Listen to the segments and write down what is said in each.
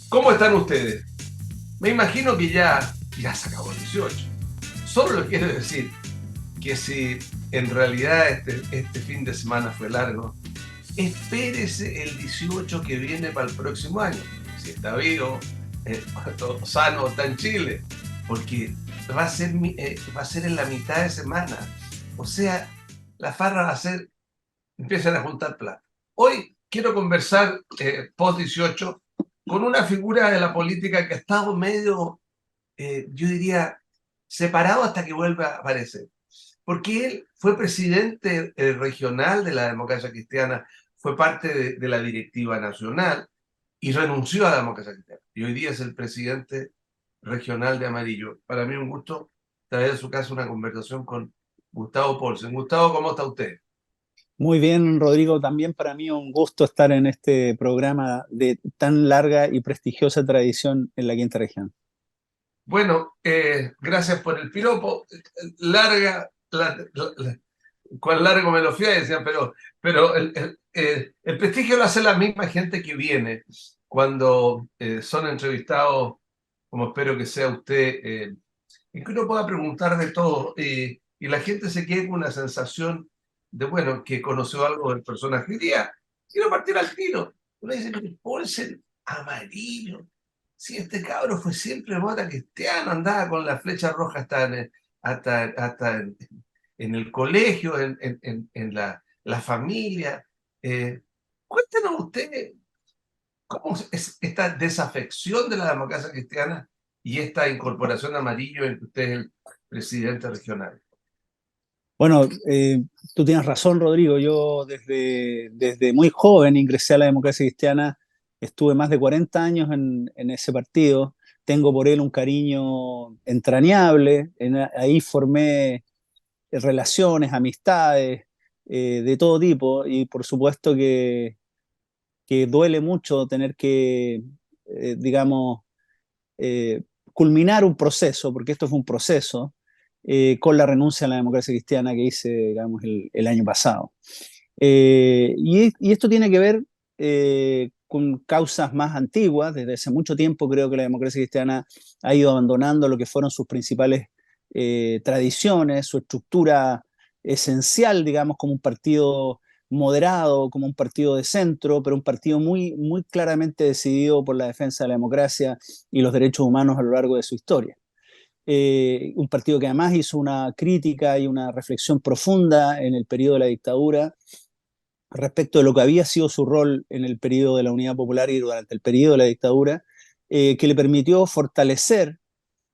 ¿Cómo están ustedes? Me imagino que ya se acabó el 18. Solo les quiero decir que si en realidad este fin de semana fue largo, espérese el 18 que viene para el próximo año. Si está vivo, sano, está en Chile, porque va a ser en la mitad de semana. O sea, la farra va a ser, empiezan a juntar plata. Hoy quiero conversar post 18 con una figura de la política que ha estado medio, yo diría, separado hasta que vuelva a aparecer. Porque él fue presidente regional de la democracia cristiana, fue parte de la directiva nacional y renunció a la democracia cristiana. Y hoy día es el presidente regional de Amarillo. Para mí un gusto traer a su casa una conversación con Gustavo Paulsen. Gustavo, ¿cómo está usted? Muy bien, Rodrigo, también para mí un gusto estar en este programa de tan larga y prestigiosa tradición en la quinta región. Bueno, gracias por el piropo. Larga, cuán largo me lo fui a decir, pero el prestigio lo hace la misma gente que viene cuando son entrevistados, como espero que sea usted, y que uno pueda preguntar de todo y la gente se quede con una sensación de, bueno, que conoció algo del personaje. Hoy día, quiero partir al tiro. Uno dice, pero Paulsen, Amarillo. Si este cabro fue siempre mota cristiano, andaba con la flecha roja hasta en el colegio, en la familia. Eh, Cuéntenos usted cómo es esta desafección de la democracia cristiana y esta incorporación de Amarillo en que usted es el presidente regional. Bueno, tú tienes razón, Rodrigo. Yo desde muy joven ingresé a la democracia cristiana, estuve más de 40 años en ese partido, tengo por él un cariño entrañable, ahí formé relaciones, amistades de todo tipo y por supuesto que duele mucho tener que, digamos, eh, culminar un proceso, porque esto fue un proceso, con la renuncia a la democracia cristiana que hice, digamos, el año pasado. Y esto tiene que ver con causas más antiguas. Desde hace mucho tiempo creo que la democracia cristiana ha ido abandonando lo que fueron sus principales tradiciones, su estructura esencial, digamos, como un partido moderado, como un partido de centro, pero un partido muy, muy claramente decidido por la defensa de la democracia y los derechos humanos a lo largo de su historia. Un partido que además hizo una crítica y una reflexión profunda en el periodo de la dictadura respecto de lo que había sido su rol en el periodo de la Unidad Popular y durante el periodo de la dictadura, que le permitió fortalecer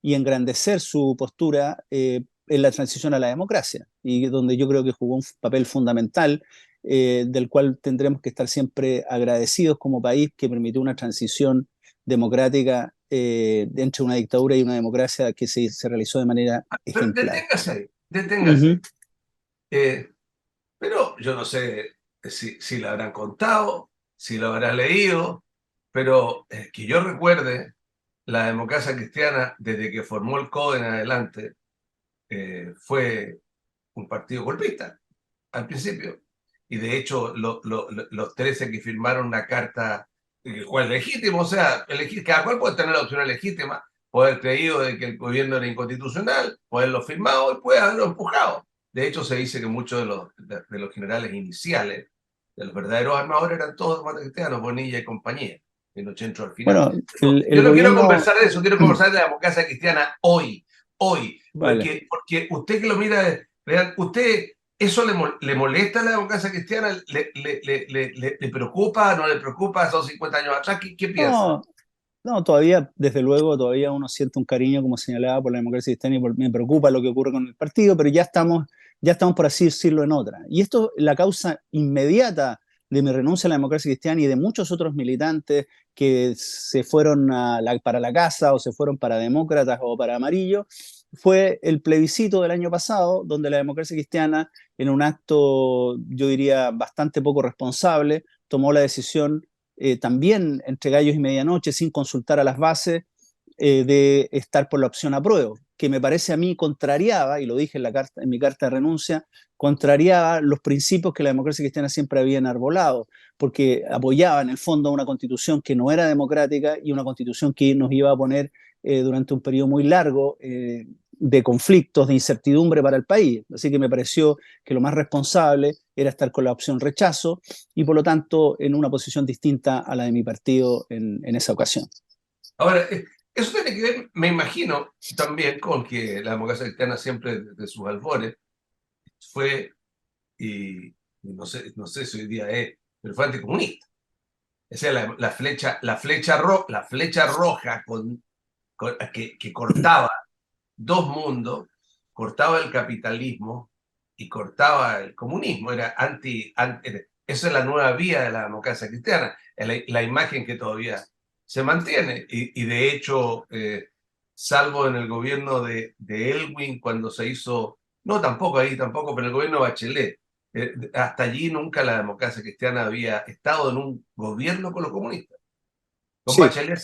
y engrandecer su postura en la transición a la democracia, y donde yo creo que jugó un papel fundamental, del cual tendremos que estar siempre agradecidos como país, que permitió una transición democrática entre una dictadura y una democracia que se realizó de manera Pero ejemplar. deténgase ahí, Uh deténgase ahí. -huh. Pero yo no sé si lo habrán contado, si lo habrán leído, pero que yo recuerde, la democracia cristiana, desde que formó el CODE en adelante, fue un partido golpista al principio. Y de hecho, los 13 que firmaron una carta, cual legítimo, o sea, cada cual puede tener la opción legítima, puede haber creído de que el gobierno era inconstitucional, puede haberlo firmado y puede haberlo empujado. De hecho, se dice que muchos de los generales iniciales, de los verdaderos armadores, eran todos cristianos, Bonilla y compañía, en 80 al final. Bueno, Pero el yo no quiero gobierno, conversar de eso, quiero conversar de la democracia cristiana hoy, vale. porque usted que lo mira, vean, usted ¿eso le molesta a la democracia cristiana? ¿Le preocupa? ¿No le preocupa? ¿Son 50 años atrás? ¿Qué piensa? No, no, todavía, desde luego, todavía uno siente un cariño, como señalaba, por la democracia cristiana y me preocupa lo que ocurre con el partido, pero ya estamos, por así decirlo, en otra. Y esto, la causa inmediata de mi renuncia a la democracia cristiana y de muchos otros militantes que se fueron para la casa o se fueron para demócratas o para amarillo, fue el plebiscito del año pasado, donde la democracia cristiana, en un acto, yo diría, bastante poco responsable, tomó la decisión también entre gallos y medianoche, sin consultar a las bases, de estar por la opción apruebo, que me parece a mí contrariaba, y lo dije en mi carta de renuncia, contrariaba los principios que la democracia cristiana siempre había enarbolado, porque apoyaba en el fondo una constitución que no era democrática y una constitución que nos iba a poner durante un periodo muy largo de conflictos, de incertidumbre para el país. Así que me pareció que lo más responsable era estar con la opción rechazo y por lo tanto en una posición distinta a la de mi partido en esa ocasión. Ahora, eso tiene que ver, me imagino, también con que la democracia cristiana siempre desde sus albores fue, y no sé si hoy día es, pero fue anticomunista. O sea, la flecha roja que cortaba dos mundos, cortaba el capitalismo y cortaba el comunismo. Esa es la nueva vía de la democracia cristiana, la imagen que todavía se mantiene. Y de hecho, salvo en el gobierno de Elwin, cuando se hizo, no tampoco ahí, tampoco, pero en el gobierno de Bachelet, hasta allí nunca la democracia cristiana había estado en un gobierno con los comunistas. Con Sí, Bachelet.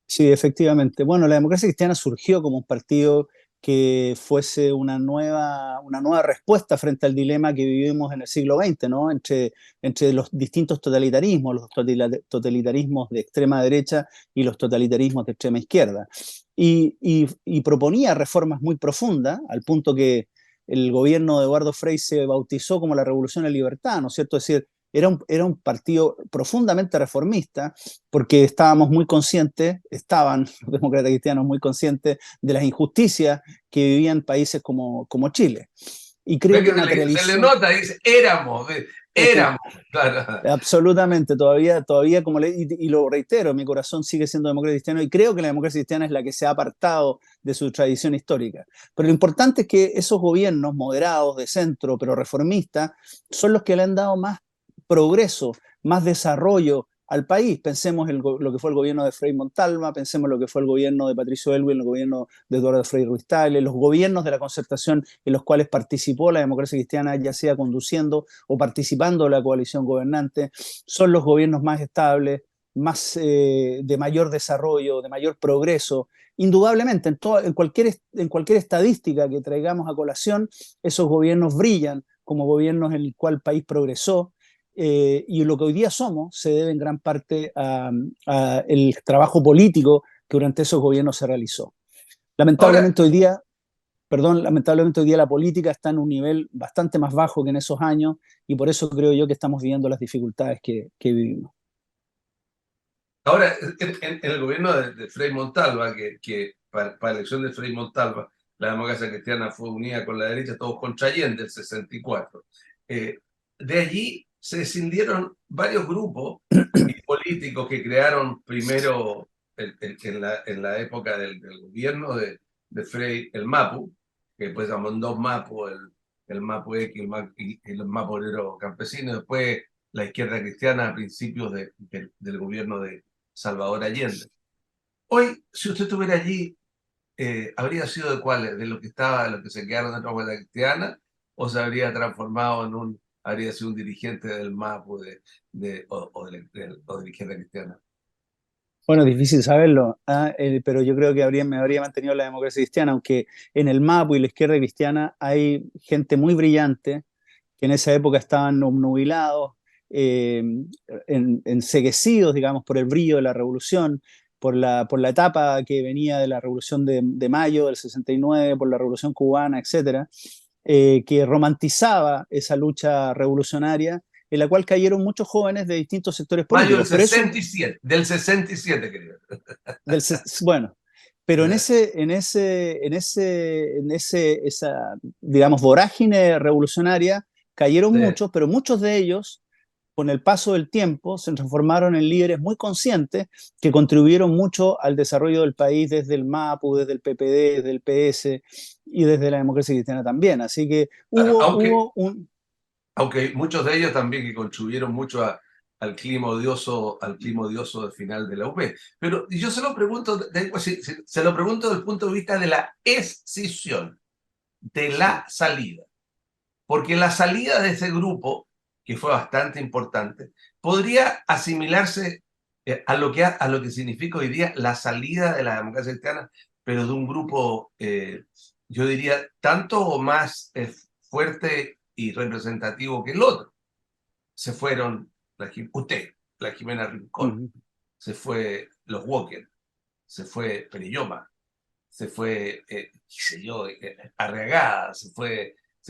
sí, efectivamente. Bueno, la democracia cristiana surgió como un partido que fuese una nueva respuesta frente al dilema que vivimos en el siglo XX, ¿no? Entre los distintos totalitarismos, los totalitarismos de extrema derecha y los totalitarismos de extrema izquierda. Y proponía reformas muy profundas, al punto que el gobierno de Eduardo Frei se bautizó como la Revolución de la Libertad, ¿no es cierto? Es decir, era un partido profundamente reformista porque estábamos muy conscientes, estaban los demócratas cristianos muy conscientes de las injusticias que vivían países como Chile. Y creo Ve que que se le materializó nota, dice, éramos. Claro. absolutamente, todavía y lo reitero, mi corazón sigue siendo demócrata cristiano y creo que la democracia cristiana es la que se ha apartado de su tradición histórica. Pero lo importante es que esos gobiernos moderados, de centro, pero reformistas, son los que le han dado más progreso, más desarrollo al país. Pensemos en lo que fue el gobierno de Frei Montalva, pensemos en lo que fue el gobierno de Patricio Elwin, el gobierno de Eduardo Frei Ruiz-Tagle, los gobiernos de la concertación en los cuales participó la democracia cristiana, ya sea conduciendo o participando de la coalición gobernante, son los gobiernos más estables, más de mayor desarrollo, de mayor progreso. Indudablemente, en cualquier estadística que traigamos a colación, esos gobiernos brillan como gobiernos en el cual el país progresó, y lo que hoy día somos se debe en gran parte a el trabajo político que durante esos gobiernos se realizó. Ahora, Lamentablemente hoy día, lamentablemente hoy día la política está en un nivel bastante más bajo que en esos años y por eso creo yo que estamos viviendo las dificultades que vivimos. ahora en el gobierno de Frei Montalva, que para la elección de Frei Montalva, la democracia cristiana fue unida con la derecha, todos contra Allende, el 64. De allí se descendieron varios grupos y políticos que crearon primero en la época del gobierno de Frei el MAPU, que después llamó en dos MAPU, el MAPU X y el MAPU obrero campesino, después la izquierda cristiana a principios del gobierno de Salvador Allende. Hoy, si usted estuviera allí, ¿habría sido de cuáles? ¿De lo que estaba, de lo que se quedaron dentro de la cristiana? ¿O se habría transformado habría sido un dirigente del MAPU o de la izquierda cristiana? Bueno, es difícil saberlo, pero yo creo que me habría mantenido la democracia cristiana, aunque en el MAPU y la izquierda cristiana hay gente muy brillante que en esa época estaban obnubilados, eh, enceguecidos, digamos, por el brillo de la revolución, por la etapa que venía de la revolución de mayo del 69, por la revolución cubana, etcétera, que romantizaba esa lucha revolucionaria en la cual cayeron muchos jóvenes de distintos sectores Mayo políticos. Pero eso, del 67, querido. bueno, pero esa, digamos, vorágine revolucionaria cayeron Sí. muchos, pero muchos de ellos, con el paso del tiempo, se transformaron en líderes muy conscientes que contribuyeron mucho al desarrollo del país desde el MAPU, desde el PPD, desde el PS y desde la democracia cristiana también. Así que Aunque, hubo un... aunque muchos de ellos también que contribuyeron mucho al clima odioso del final de la UP. Pero yo se lo pregunto, se lo pregunto desde el punto de vista de la escisión, de la salida. Porque la salida de ese grupo, que fue bastante importante, podría asimilarse a lo que significa hoy día la salida de la democracia cristiana, pero de un grupo, yo diría, tanto más fuerte y representativo que el otro. Se fueron la Jimena Rincón, Ujú. se fue los Walker, se fue Perilloma, se fue, qué sé yo, Arriagada, se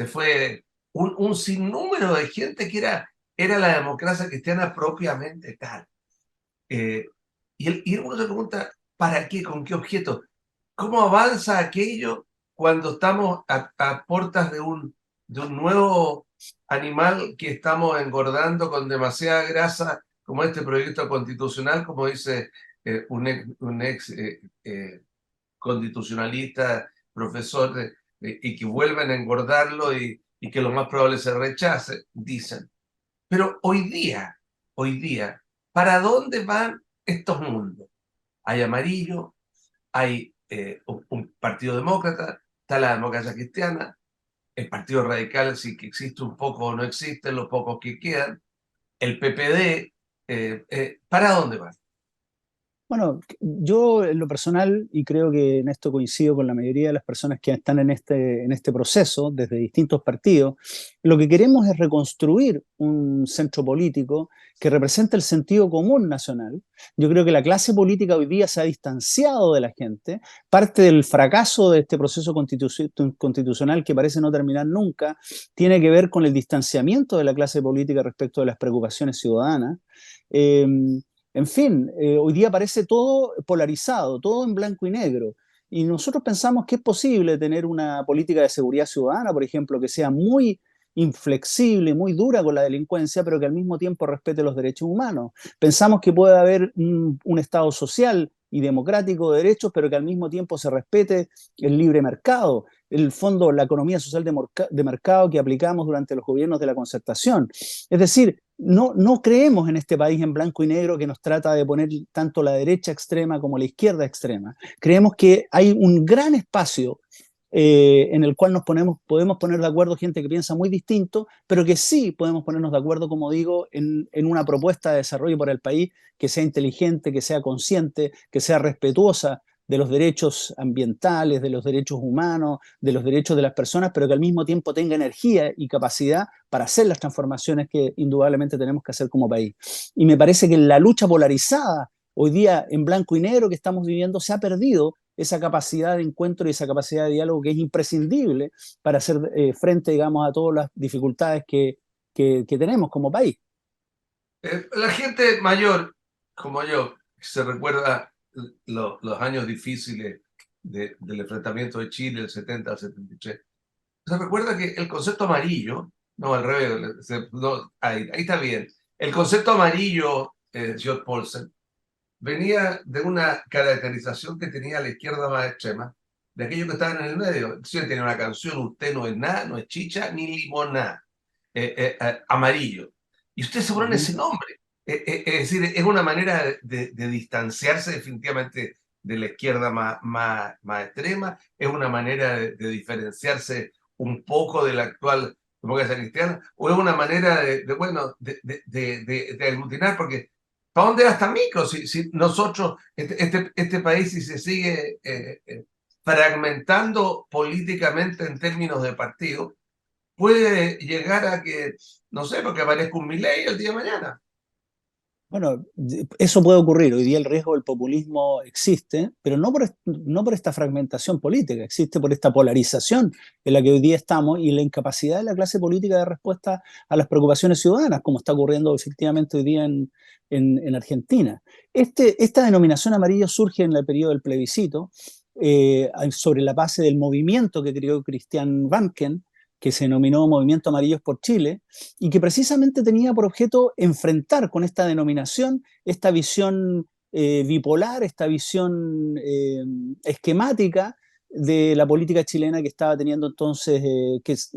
fue un sinnúmero de gente que era la democracia cristiana propiamente tal. Eh, y uno se pregunta, ¿para qué? ¿Con qué objeto? ¿Cómo avanza aquello cuando estamos a puertas de un nuevo animal que estamos engordando con demasiada grasa, como este proyecto constitucional, como dice un ex constitucionalista, profesor, y que vuelven a engordarlo y que lo más probable se rechace, dicen? Pero hoy día, ¿para dónde van estos mundos? Hay amarillo, hay un partido demócrata, está la democracia cristiana, el partido radical, si que existe un poco o no existe, los pocos que quedan, el PPD, ¿para dónde van? Bueno, yo en lo personal, y creo que en esto coincido con la mayoría de las personas que están en este proceso, desde distintos partidos, lo que queremos es reconstruir un centro político que represente el sentido común nacional. Yo creo que la clase política hoy día se ha distanciado de la gente. Parte del fracaso de este proceso constitucional, que parece no terminar nunca, tiene que ver con el distanciamiento de la clase política respecto de las preocupaciones ciudadanas. Eh, en fin, hoy día parece todo polarizado, todo en blanco y negro. Y nosotros pensamos que es posible tener una política de seguridad ciudadana, por ejemplo, que sea muy inflexible, muy dura con la delincuencia, pero que al mismo tiempo respete los derechos humanos. Pensamos que puede haber un Estado social y democrático de derechos, pero que al mismo tiempo se respete el libre mercado, el fondo, la economía social de mercado que aplicamos durante los gobiernos de la concertación. Es decir, no creemos en este país en blanco y negro que nos trata de poner tanto la derecha extrema como la izquierda extrema. Creemos que hay un gran espacio en el cual podemos poner de acuerdo gente que piensa muy distinto, pero que sí podemos ponernos de acuerdo, como digo, en una propuesta de desarrollo para el país que sea inteligente, que sea consciente, que sea respetuosa de los derechos ambientales, de los derechos humanos, de los derechos de las personas, pero que al mismo tiempo tenga energía y capacidad para hacer las transformaciones que indudablemente tenemos que hacer como país. Y me parece que la lucha polarizada hoy día en blanco y negro que estamos viviendo se ha perdido esa capacidad de encuentro y esa capacidad de diálogo que es imprescindible para hacer frente, digamos, a todas las dificultades que tenemos como país. La gente mayor, como yo, se recuerda los años difíciles del enfrentamiento de Chile, el 70 al 73. Se recuerda que el concepto amarillo, no, al revés, no, ahí está bien. El concepto amarillo, George Paulsen, venía de una caracterización que tenía la izquierda más extrema, de aquellos que estaban en el medio. Sí, tenía una canción, usted no es nada, no es chicha, ni limoná, amarillo. Y usted se pone Uh -huh. ese nombre. Es decir, es una manera de distanciarse definitivamente de la izquierda más extrema, es una manera de diferenciarse un poco de la actual democracia cristiana, o es una manera bueno, de aglutinar, porque ¿para dónde va esta micro? Si nosotros, este país, si se sigue fragmentando políticamente en términos de partido, puede llegar a que, no sé, porque aparezca un Milei el día de mañana. Bueno, eso puede ocurrir. Hoy día el riesgo del populismo existe, pero no por esta fragmentación política, existe por esta polarización en la que hoy día estamos y la incapacidad de la clase política de respuesta a las preocupaciones ciudadanas, como está ocurriendo efectivamente hoy día en Argentina. Esta denominación amarillo surge en el periodo del plebiscito, sobre la base del movimiento que creó Christian Vanken, que se denominó Movimiento Amarillos por Chile, y que precisamente tenía por objeto enfrentar con esta denominación esta visión bipolar, esta visión esquemática de la política chilena que estaba teniendo entonces que es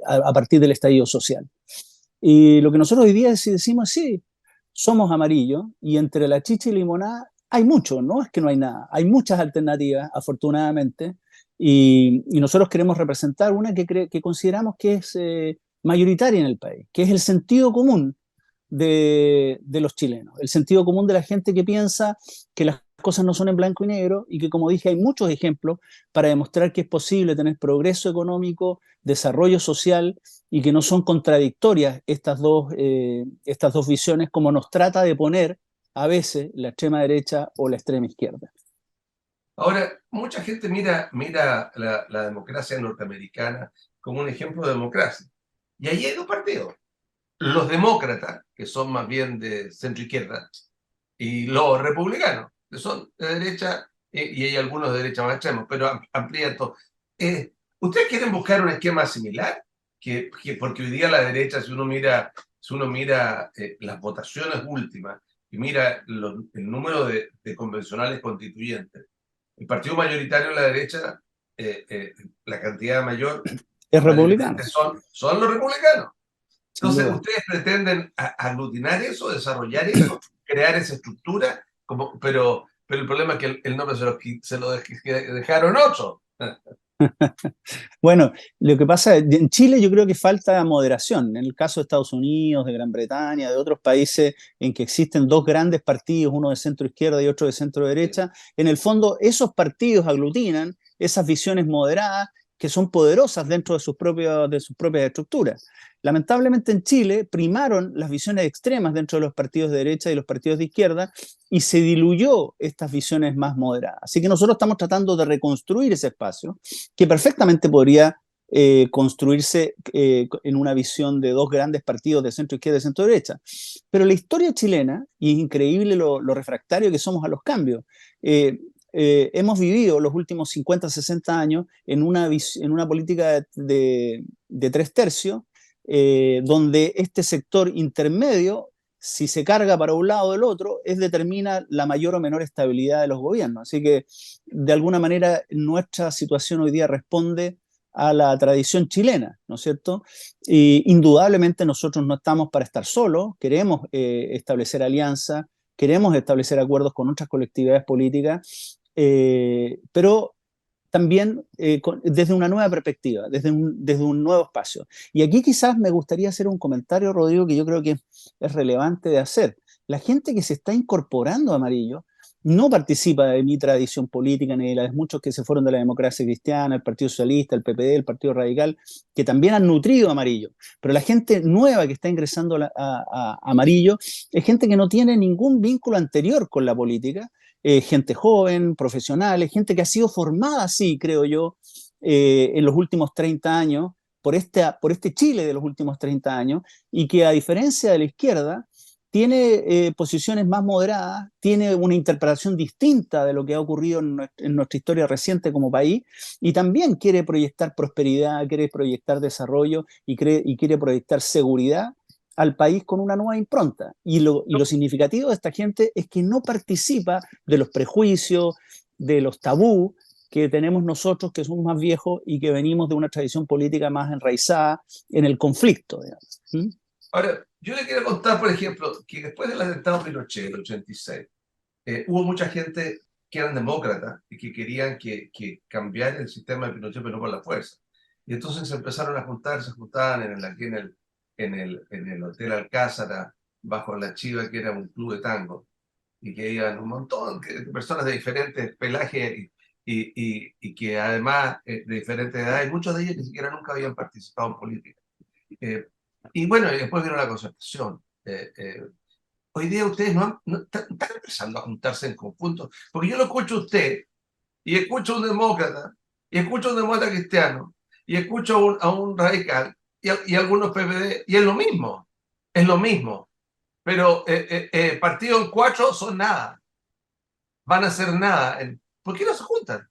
a partir del estallido social. Y lo que nosotros hoy día decimos, sí, somos amarillos y entre la chicha y limonada hay mucho, no es que no hay nada, hay muchas alternativas, afortunadamente, y nosotros queremos representar una que consideramos que es mayoritaria en el país, que es el sentido común de los chilenos, el sentido común de la gente que piensa que las cosas no son en blanco y negro y que, como dije, hay muchos ejemplos para demostrar que es posible tener progreso económico, desarrollo social y que no son contradictorias estas dos visiones como nos trata de poner a veces la extrema derecha o la extrema izquierda. Ahora, mucha gente mira la democracia norteamericana como un ejemplo de democracia. Y ahí hay dos partidos. Los demócratas, que son más bien de centro-izquierda, y los republicanos, que son de derecha, y hay algunos de derecha más extremos, pero amplía todo. ¿Ustedes quieren buscar un esquema similar? Porque hoy día la derecha, si uno mira las votaciones últimas y mira el número de convencionales constituyentes, el partido mayoritario de la derecha, la cantidad mayor, Es republicano, mayoritariamente son los republicanos. sin Entonces, duda. ustedes pretenden aglutinar eso, desarrollar eso, crear esa estructura, pero el problema es que el nombre se lo dejaron otros. Bueno, lo que pasa en Chile yo creo que falta moderación. En el caso de Estados Unidos, de Gran Bretaña, de otros países en que existen dos grandes partidos, uno de centro izquierda y otro de centro derecha, en el fondo esos partidos aglutinan esas visiones moderadas que son poderosas dentro de de sus propias estructuras. Lamentablemente en Chile primaron las visiones extremas dentro de los partidos de derecha y los partidos de izquierda y se diluyó estas visiones más moderadas. Así que nosotros estamos tratando de reconstruir ese espacio que perfectamente podría construirse en una visión de dos grandes partidos de centro izquierda y centro derecha. Pero la historia chilena, y es increíble lo refractario que somos a los cambios, hemos vivido los últimos 50, 60 años en una política de tres tercios, donde este sector intermedio, si se carga para un lado o del otro, determina la mayor o menor estabilidad de los gobiernos. Así que, de alguna manera, nuestra situación hoy día responde a la tradición chilena, ¿no es cierto? Y indudablemente nosotros no estamos para estar solos, queremos establecer alianzas, queremos establecer acuerdos con otras colectividades políticas, pero también desde una nueva perspectiva, desde un nuevo espacio. Y aquí quizás me gustaría hacer un comentario, Rodrigo, que yo creo que es relevante de hacer. La gente que se está incorporando a Amarillo no participa de mi tradición política ni de la de muchos que se fueron de la democracia cristiana, el Partido Socialista, el PPD, el Partido Radical, que también han nutrido a Amarillo. Pero la gente nueva que está ingresando a Amarillo es gente que no tiene ningún vínculo anterior con la política, gente joven, profesionales, gente que ha sido formada así, creo yo, en los últimos 30 años, por este Chile de los últimos 30 años, y que a diferencia de la izquierda, tiene posiciones más moderadas, tiene una interpretación distinta de lo que ha ocurrido en nuestra historia reciente como país, y también quiere proyectar prosperidad, quiere proyectar desarrollo y quiere proyectar seguridad al país con una nueva impronta. Y lo significativo de esta gente es que no participa de los prejuicios, de los tabús que tenemos nosotros, que somos más viejos y que venimos de una tradición política más enraizada en el conflicto, digamos. ¿Mm? Ahora, yo le quiero contar, por ejemplo, que después del atentado de Pinochet, el 86, hubo mucha gente que eran demócratas y que querían que cambiara el sistema de Pinochet, pero no por la fuerza. Y entonces se empezaron a juntar, se juntaban aquí en el Hotel Alcázar, bajo la Chiva, que era un club de tango, y que iban un montón de personas de diferentes pelajes y que además de diferentes edades, muchos de ellos ni siquiera nunca habían participado en política. Eh, y bueno, y después vino la concertación. Hoy día ustedes están empezando a juntarse en conjunto, porque yo lo escucho a usted, y escucho a un demócrata, y escucho a un demócrata cristiano, y escucho a un radical, y algunos PPD, y es lo mismo. Pero partido en cuatro son nada, van a hacer nada. ¿Por qué no se juntan?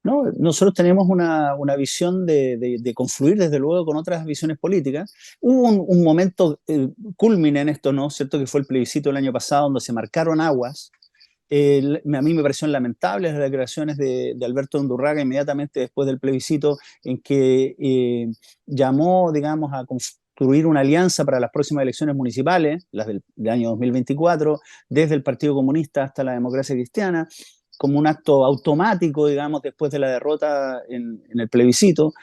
¿No? Nosotros tenemos una visión de confluir, desde luego, con otras visiones políticas. Hubo un momento culmine en esto, ¿no? ¿Cierto? Que fue el plebiscito del año pasado, donde se marcaron aguas. A mí me parecieron lamentables las declaraciones de Alberto Undurraga inmediatamente después del plebiscito, en que llamó, digamos, a construir una alianza para las próximas elecciones municipales, las del año 2024, desde el Partido Comunista hasta la Democracia Cristiana, como un acto automático, digamos, después de la derrota en el plebiscito,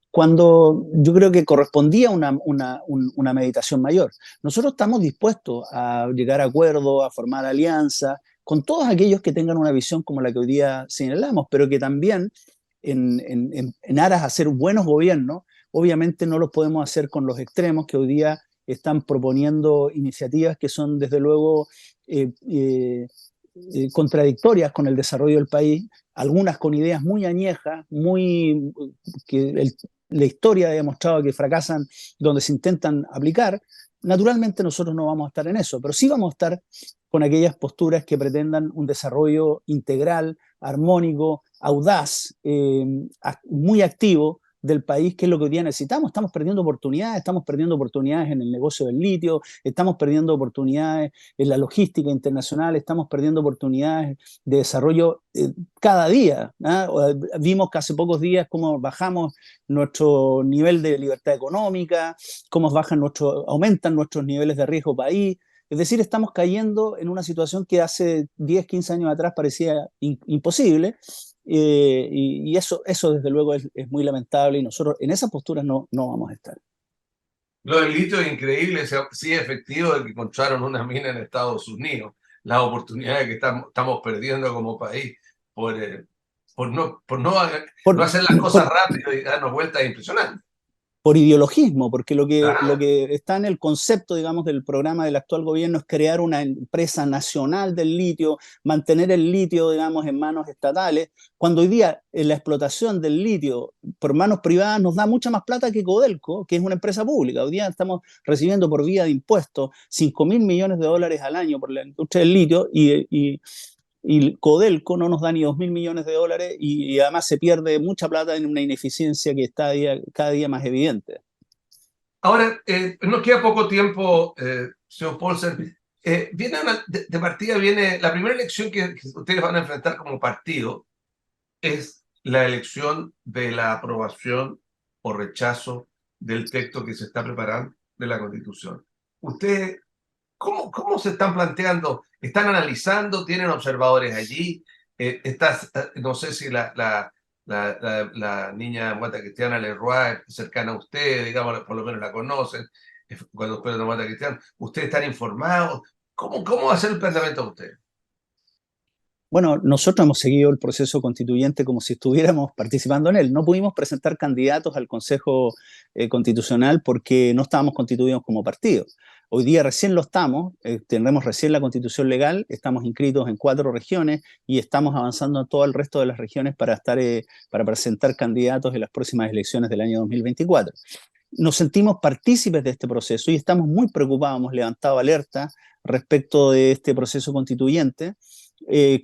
cuando yo creo que correspondía una meditación mayor. Nosotros estamos dispuestos a llegar a acuerdos, a formar alianzas con todos aquellos que tengan una visión como la que hoy día señalamos, pero que también en aras a hacer buenos gobiernos, obviamente no los podemos hacer con los extremos que hoy día están proponiendo iniciativas que son desde luego eh, eh, contradictorias con el desarrollo del país, algunas con ideas muy añejas, que la historia ha demostrado que fracasan donde se intentan aplicar. Naturalmente nosotros no vamos a estar en eso, pero sí vamos a estar con aquellas posturas que pretendan un desarrollo integral, armónico, audaz, muy activo del país, que es lo que hoy día necesitamos. Estamos perdiendo oportunidades en el negocio del litio, estamos perdiendo oportunidades en la logística internacional, estamos perdiendo oportunidades de desarrollo cada día. Vimos que hace pocos días cómo bajamos nuestro nivel de libertad económica, cómo aumentan nuestros niveles de riesgo país. Es decir, estamos cayendo en una situación que hace 10, 15 años atrás parecía imposible, y eso desde luego es muy lamentable, y nosotros en esa postura no vamos a estar. Lo del litio es increíble, sí es efectivo de que encontraron una mina en Estados Unidos. Las oportunidades que estamos perdiendo como país por, no Por, hacer las cosas por, rápido y darnos vueltas impresionantes. por ideologismo, porque lo Ah, que está en el concepto, digamos, del programa del actual gobierno es crear una empresa nacional del litio, mantener el litio, digamos, en manos estatales, cuando hoy día la explotación del litio por manos privadas nos da mucha más plata que Codelco, que es una empresa pública. Hoy día estamos recibiendo por vía de impuestos 5.000 millones de dólares al año por la industria del litio, y Codelco no nos da ni 2.000 millones de dólares, y además se pierde mucha plata en una ineficiencia que está cada día más evidente. ahora, nos queda poco tiempo, señor Paulsen. De partida viene la primera elección que ustedes van a enfrentar como partido, es la elección de la aprobación o rechazo del texto que se está preparando de la Constitución. ¿Ustedes cómo se están planteando? ¿Están analizando? ¿Tienen observadores allí? No sé si la niña Muata Cristiana Leroy es cercana a usted, digamos, por lo menos la conocen, cuando usted es Muata Cristiana. ¿Ustedes están informados? ¿Cómo va a ser el planteamiento de ustedes? Bueno, nosotros hemos seguido el proceso constituyente como si estuviéramos participando en él. No pudimos presentar candidatos al Consejo Constitucional porque no estábamos constituidos como partido. Hoy día recién lo estamos, tendremos recién la constitución legal, estamos inscritos en 4 regiones y estamos avanzando en todo el resto de las regiones para presentar candidatos en las próximas elecciones del año 2024. Nos sentimos partícipes de este proceso y estamos muy preocupados, hemos levantado alerta respecto de este proceso constituyente.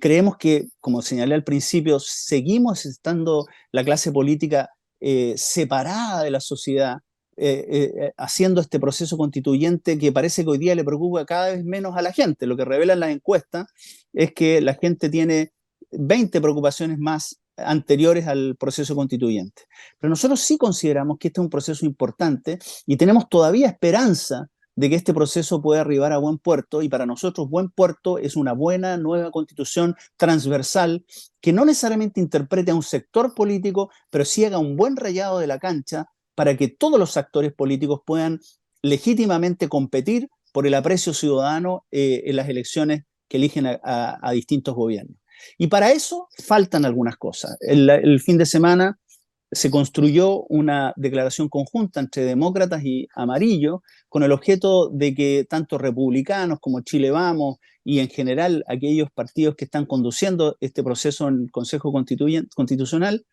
Creemos que, como señalé al principio, seguimos estando la clase política separada de la sociedad, haciendo este proceso constituyente que parece que hoy día le preocupa cada vez menos a la gente. Lo que revelan las encuestas es que la gente tiene 20 preocupaciones más anteriores al proceso constituyente. Pero nosotros sí consideramos que este es un proceso importante y tenemos todavía esperanza de que este proceso pueda arribar a buen puerto, y para nosotros buen puerto es una buena nueva constitución transversal que no necesariamente interprete a un sector político, pero sí haga un buen rayado de la cancha para que todos los actores políticos puedan legítimamente competir por el aprecio ciudadano en las elecciones que eligen a distintos gobiernos. Y para eso faltan algunas cosas. El fin de semana se construyó una declaración conjunta entre demócratas y amarillo con el objeto de que tanto republicanos como Chile Vamos y en general aquellos partidos que están conduciendo este proceso en el Consejo Constitucional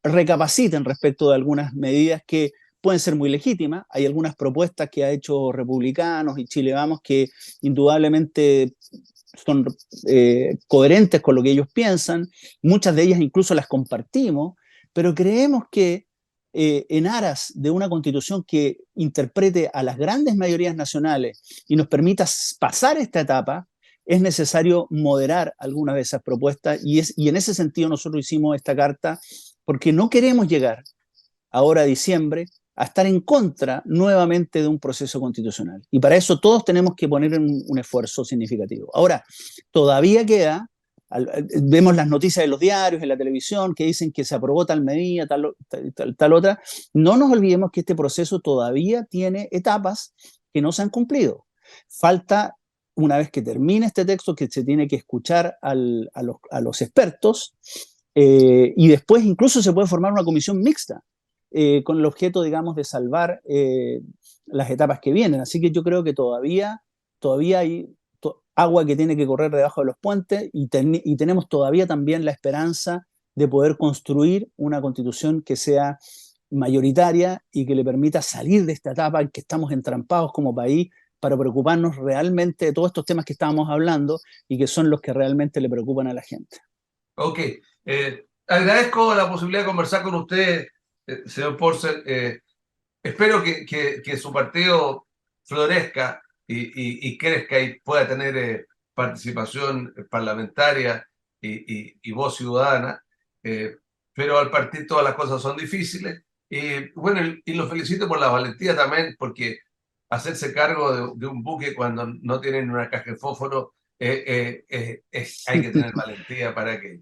recapaciten respecto de algunas medidas que pueden ser muy legítimas. Hay algunas propuestas que ha hecho republicanos y Chile Vamos que indudablemente son coherentes con lo que ellos piensan, muchas de ellas incluso las compartimos, pero creemos que en aras de una constitución que interprete a las grandes mayorías nacionales y nos permita pasar esta etapa, es necesario moderar algunas de esas propuestas, y en ese sentido nosotros hicimos esta carta porque no queremos llegar ahora a diciembre a estar en contra nuevamente de un proceso constitucional. Y para eso todos tenemos que poner un esfuerzo significativo. Ahora, todavía queda, vemos las noticias de los diarios, en la televisión, que dicen que se aprobó tal medida, tal otra. No nos olvidemos que este proceso todavía tiene etapas que no se han cumplido. Falta una vez que termine este texto, que se tiene que escuchar a los expertos, y después incluso se puede formar una comisión mixta, con el objeto, digamos, de salvar las etapas que vienen. Así que yo creo que todavía hay agua que tiene que correr debajo de los puentes, y tenemos todavía también la esperanza de poder construir una constitución que sea mayoritaria y que le permita salir de esta etapa en que estamos entrampados como país, para preocuparnos realmente de todos estos temas que estábamos hablando y que son los que realmente le preocupan a la gente. Ok, agradezco la posibilidad de conversar con usted, señor Porcel. Espero que su partido florezca y crezca y pueda tener participación parlamentaria y voz ciudadana, pero al partir todas las cosas son difíciles. Bueno, y lo felicito por la valentía también, porque hacerse cargo de un buque cuando no tienen una caja de fósforo, hay que tener valentía para que...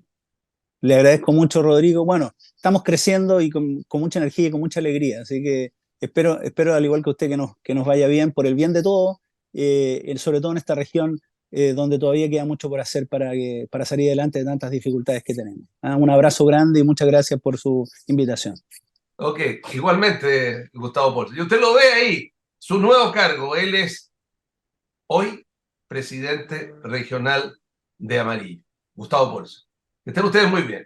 Le agradezco mucho, Rodrigo. Bueno, estamos creciendo y con mucha energía y con mucha alegría, así que espero al igual que usted, que nos vaya bien por el bien de todos, sobre todo en esta región, donde todavía queda mucho por hacer para salir adelante de tantas dificultades que tenemos. Un abrazo grande y muchas gracias por su invitación. Ok, igualmente, Gustavo Porcel. Y usted lo ve ahí, su nuevo cargo. Él es hoy presidente regional de Amarillo, Gustavo Porcel. Que estén ustedes muy bien.